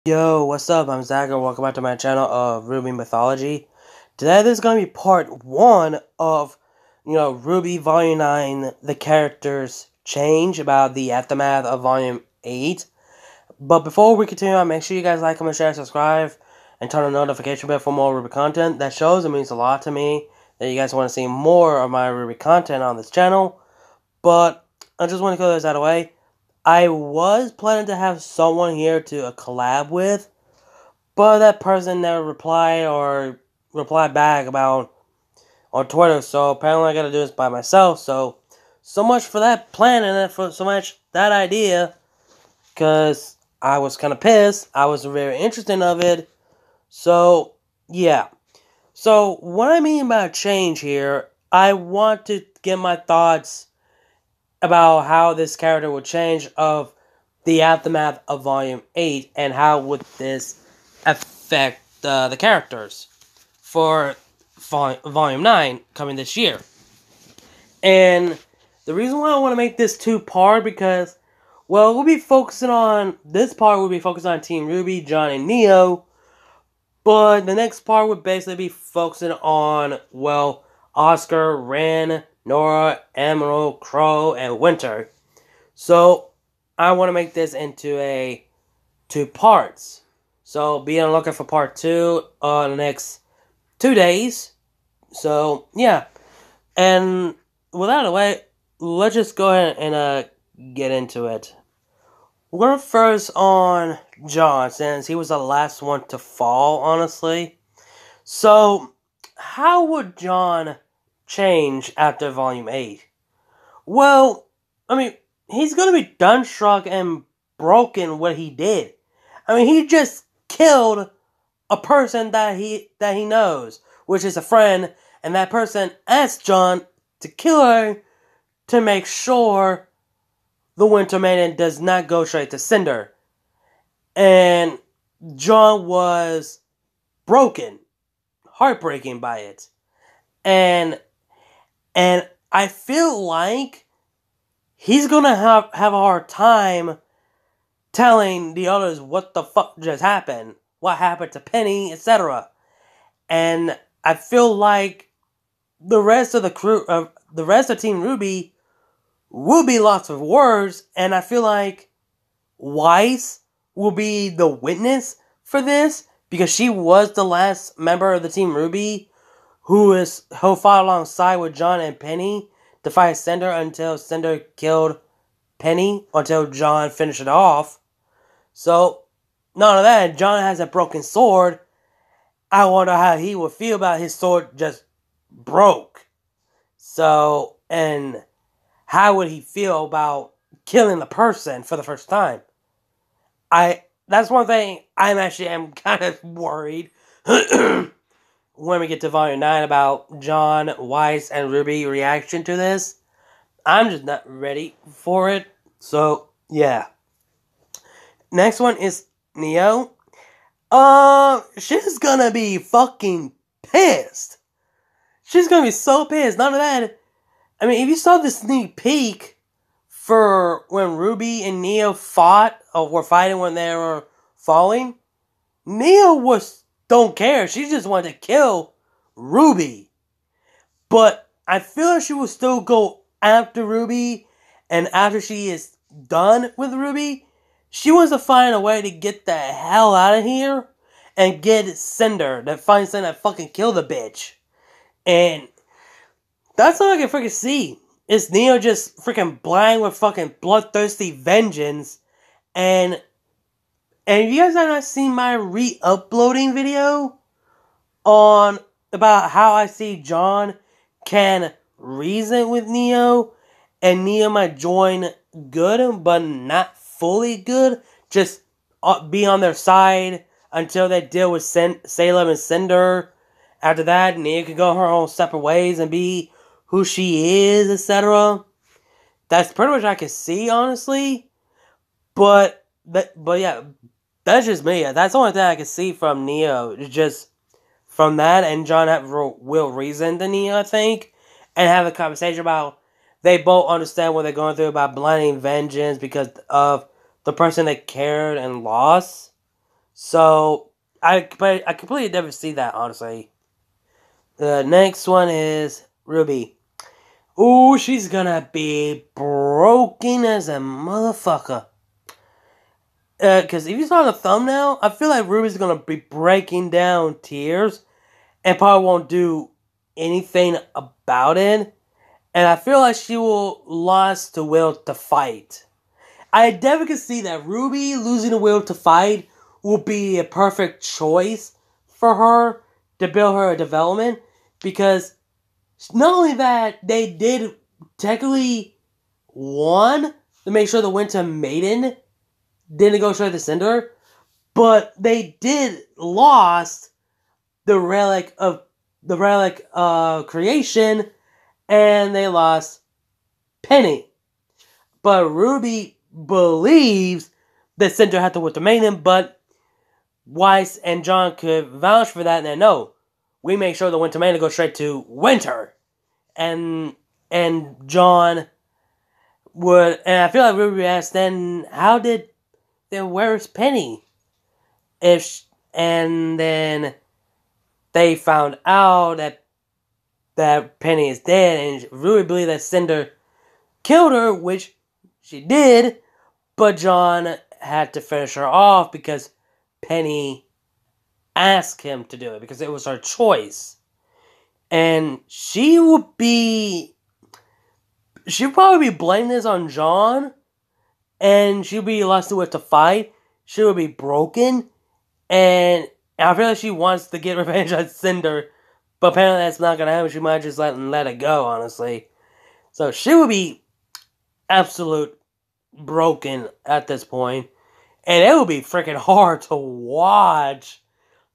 Yo, what's up? I'm Zack and welcome back to my channel of RWBY Mythology. Today this is going to be part 1 of, RWBY Volume 9, the characters change about the aftermath of Volume 8. But before we continue on, make sure you guys like, comment, share, subscribe, and turn on the notification bell for more RWBY content. That shows it means a lot to me that you guys want to see more of my RWBY content on this channel. But I just want to clear this out of the way. I was planning to have someone here to collab with, but that person never replied back about on Twitter, so apparently I gotta do this by myself. So much for that plan and for so much that idea, because I was kind of pissed. I was very interested of it. So yeah. So what I mean by change here, I want to get my thoughts about how this character would change of the aftermath of Volume 8 and how would this affect the characters for Volume 9 coming this year. And the reason why I want to make this two-part because, well, this part will be focusing on Team RWBY, John, and Neo, but the next part would basically be focusing on, well, Oscar, Ren, Nora, Emerald, Crow, and Winter. So I want to make this into two parts. So be on the lookout for part 2 on the next 2 days. So yeah. And without the way, let's just go ahead and get into it. We're going first on John, since he was the last one to fall, honestly. So how would John change after Volume 8? Well, I mean, he's gonna be dumbstruck and broken what he did. I mean, he just killed a person that he knows, which is a friend, and that person asked John to kill her to make sure the Winter Maiden does not go straight to Cinder. And John was broken, heartbreaking by it. And I feel like he's gonna have a hard time telling the others what the fuck just happened, what happened to Penny, etc. And I feel like the rest of the crew, the rest of Team RWBY, will be lots of words, and I feel like Weiss will be the witness for this because she was the last member of the Team RWBY who fought alongside with John and Penny to fight Cinder until Cinder killed Penny, until John finished it off. So, none of that, John has a broken sword. I wonder how he would feel about his sword just broke. So, and how would he feel about killing the person for the first time? That's one thing I'm kind of worried when we get to Volume 9 about John, Weiss, and RWBY reaction to this. I'm just not ready for it. So, yeah. Next one is Neo. She's gonna be fucking pissed. She's gonna be so pissed. None of that. I mean, if you saw the sneak peek for when RWBY and Neo were fighting when they were falling, Neo don't care. She just wanted to kill RWBY. But I feel like she will still go after RWBY, and after she is done with RWBY, she wants to find a way to get the hell out of here and get Cinder, that fucking kill the bitch. And that's all I can freaking see. Is Neo just freaking blind with fucking bloodthirsty vengeance. And if you guys have not seen my re-uploading video on about how I see John can reason with Neo, and Neo might join good, but not fully good, just be on their side until they deal with Salem and Cinder. After that, Neo can go her own separate ways and be who she is, etc. That's pretty much I can see, honestly. But yeah, that's just me. That's the only thing I can see from Neo. It's just from that, and John will reason to Neo, I think, and have a conversation about they both understand what they're going through about blinding vengeance because of the person they cared and lost. So, I completely never see that, honestly. The next one is Ruby. Ooh, she's gonna be broken as a motherfucker. Because if you saw the thumbnail, I feel like Ruby's gonna be breaking down tears and probably won't do anything about it. And I feel like she will lose the will to fight. I definitely can see that Ruby losing the will to fight will be a perfect choice for her to build her development. Because not only that, they did technically won to make sure the Winter Maiden didn't go straight to Cinder, but they did lost the relic creation, and they lost Penny. But Ruby believes that Cinder had to Winter Maiden, but Weiss and John could vouch for that, and no, we make sure the Winter Maiden goes straight to Winter. And John would, and I feel like Ruby asked, then where's Penny? And then they found out that Penny is dead, and Ruby believed that Cinder killed her, which she did, but John had to finish her off because Penny asked him to do it, because it was her choice. And she'd probably be blaming this on John, and she'd be lost to it to fight. She would be broken, and I feel like she wants to get revenge on Cinder, but apparently that's not gonna happen. She might just let it go, honestly. So she would be absolute broken at this point, and it would be freaking hard to watch.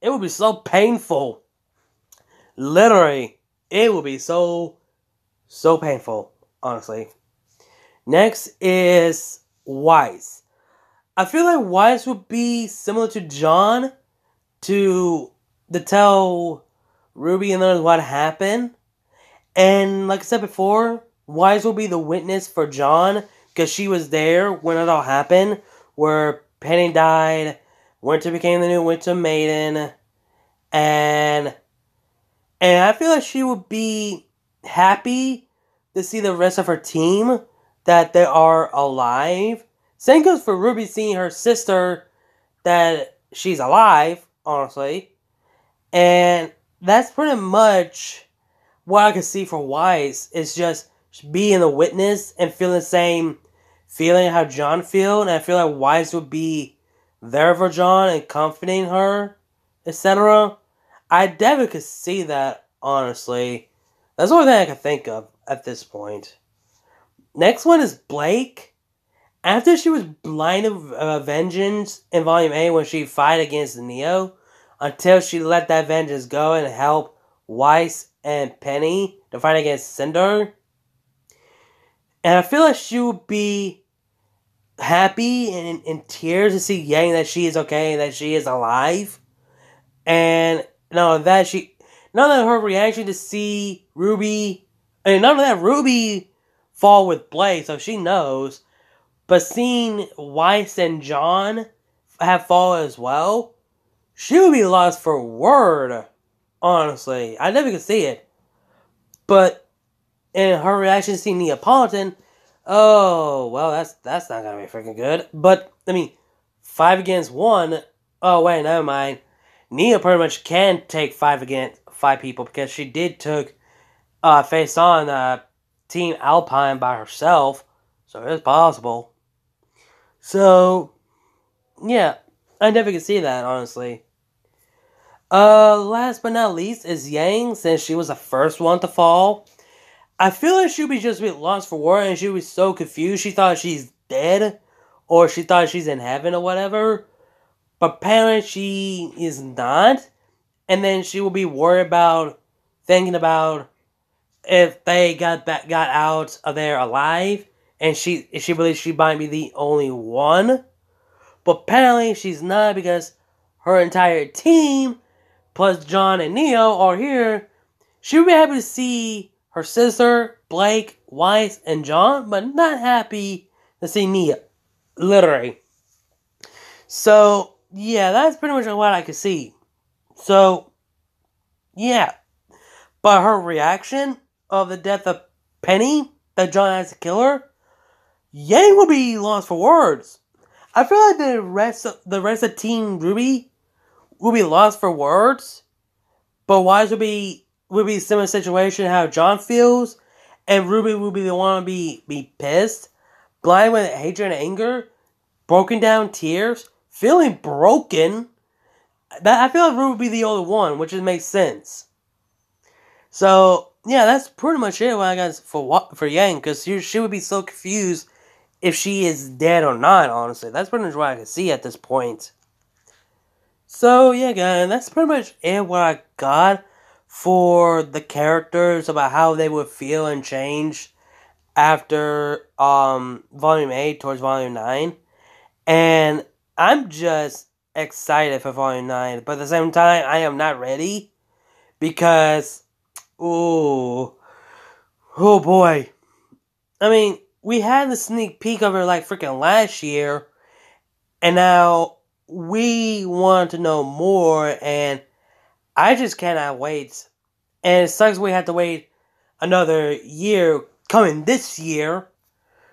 It would be so painful. Literally, it would be so painful, honestly. Next is Weiss. I feel like Weiss would be similar to John to tell Ruby and others what happened. And like I said before, Weiss will be the witness for John, because she was there when it all happened, where Penny died, Winter became the new Winter Maiden, and I feel like she would be happy to see the rest of her team, that they are alive. Same goes for Ruby seeing her sister, that she's alive, honestly. And that's pretty much what I can see for Weiss, is just being a witness and feeling the same feeling how John feels. And I feel like Weiss would be there for John and comforting her, etc. I definitely could see that, honestly. That's the only thing I can think of at this point. Next one is Blake. After she was blinded of vengeance in Volume 8 when she fought against Neo, until she let that vengeance go and help Weiss and Penny to fight against Cinder. And I feel like she would be happy and in tears to see Yang that she is okay and that she is alive. And none of that her reaction to see Ruby, and none of that Ruby fall with Blake, so she knows. But seeing Weiss and John have fallen as well, she would be lost for word, honestly. I never could see it. But in her reaction to seeing Neapolitan, oh, well, that's not gonna be freaking good. But, 5 against 1, oh, wait, never mind. Nia pretty much can take 5 against 5 people, because she did face on Team Alpine by herself, so it's possible. So, yeah, I never could see that, honestly. Last but not least is Yang, since she was the first one to fall. I feel like she would be just a bit lost for word, and she was so confused. She thought she's dead, or she thought she's in heaven or whatever. But apparently she is not. And then she will be worried about, thinking about if they got out of there alive, and she believes she might be the only one. But apparently she's not, because her entire team, plus John and Neo, are here. She would be happy to see her sister, Blake, Weiss, and John, but not happy to see Nia. Literally. So, yeah, that's pretty much what I could see. So, yeah. But her reaction of the death of Penny, that John has to kill her, Yang would be lost for words. I feel like the rest of Team RWBY would be lost for words. But Weiss would be a similar situation how John feels, and RWBY would be the one to be pissed, blind with hatred and anger, broken down tears, feeling broken. That I feel like RWBY would be the only one, which makes sense. So yeah, that's pretty much it. What I got for Yang, because she would be so confused if she is dead or not. Honestly, that's pretty much what I can see at this point. So yeah, guys, that's pretty much it. What I got for the characters about how they would feel and change after Volume 8 towards Volume 9. And I'm just excited for Volume 9, but at the same time, I am not ready because, oh boy. I mean, we had the sneak peek of it like freaking last year, and now we want to know more, and I just cannot wait. And it sucks we have to wait another year coming this year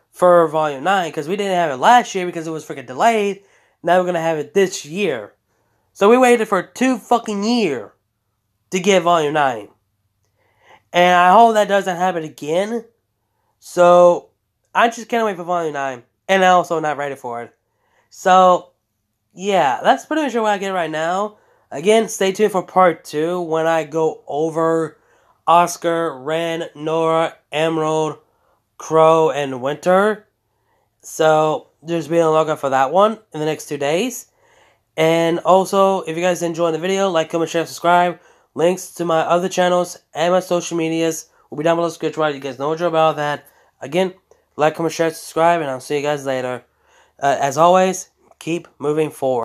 for Volume 9, because we didn't have it last year because it was freaking delayed. Now we're going to have it this year. So we waited for 2 fucking years to get Volume 9. And I hope that doesn't happen again. So I just can't wait for Volume 9. And I'm also not ready for it. So yeah, that's pretty much what I get right now. Again, stay tuned for part 2 when I go over Oscar, Ren, Nora, Emerald, Crow, and Winter. So just be on the lookout for that one in the next 2 days. And also, if you guys enjoyed the video, like, comment, share, subscribe. Links to my other channels and my social medias will be down below the description. You guys know what you're about that. Again, like, comment, share, subscribe, and I'll see you guys later. As always, keep moving forward.